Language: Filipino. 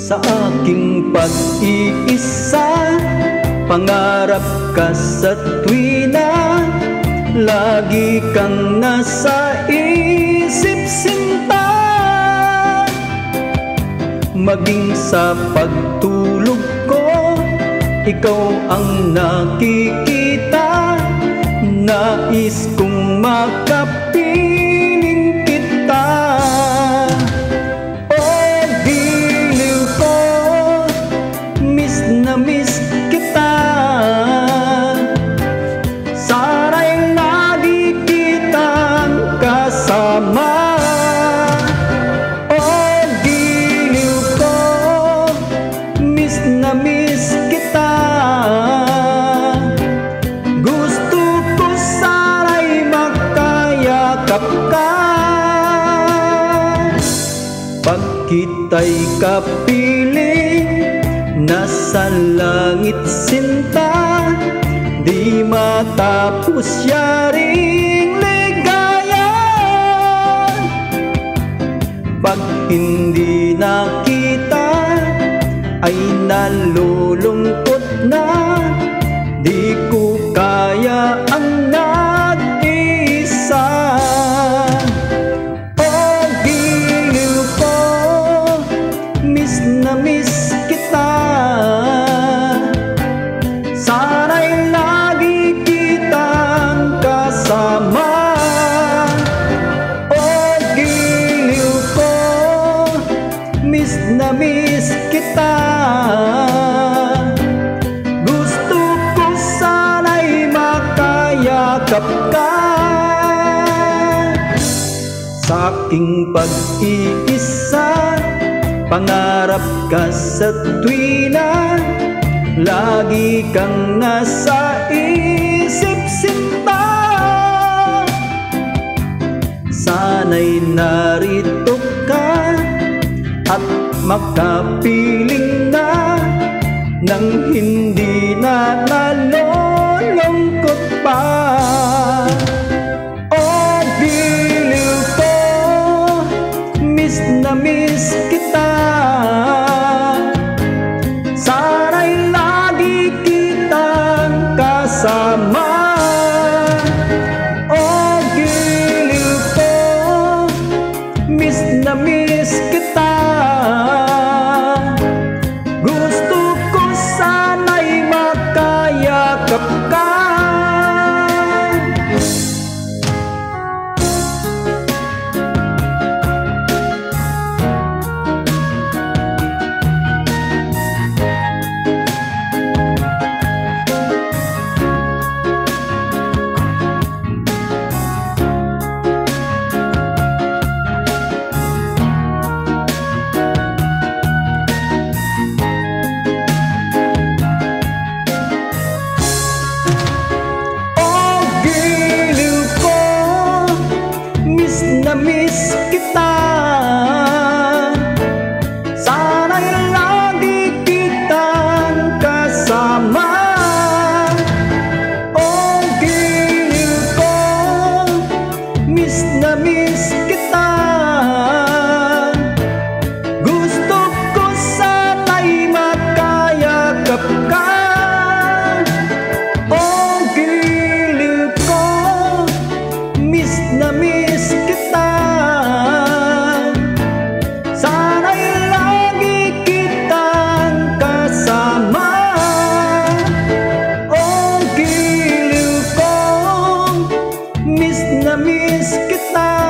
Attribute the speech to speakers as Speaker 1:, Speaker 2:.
Speaker 1: Sa aking pag-iisa, pangarap ka sa tuwina, lagi kang nasa isip sinta. Maging sa pagtulog ko, ikaw ang nakikita. Nais kong makapiling kita. Oh, giliw ko, miss na miss kita. Sana'y lagi kitang kasama. Oh, giliw ko, miss na miss kita. Gusto ko sana'y makayakap ka. Pag kita'y kapiling, nasa langit sinta, di matapos yaring ligaya. Pag hindi nakita, ay nalulungkot na. Di ko kaya ang nag-iisa. Oh, giliw ko, miss na miss kita. Sana'y lagi kitang kasama. Oh, giliw ko, miss na miss kita. Gusto ko sana'y makayakap ka. Sa aking pag-iisa, pangarap ka sa tuwina, lagi kang nasa isip sinta. Sana'y narito ka at makapiling na, nang hindi na nalulungkot pa. Oh, giliw ko, miss na miss kita. Sana'y lagi kitang kasama. Oh, giliw ko, miss na miss kita. Gusto ko sana'y makayakap ka. Miss kita. Sana'y lagi kitang kasama. Oh, giliw ko, miss na miss kita. Gusto ko sana'y makayakap ka. Oh, giliw ko, miss na miss kita. Miss na miss kita.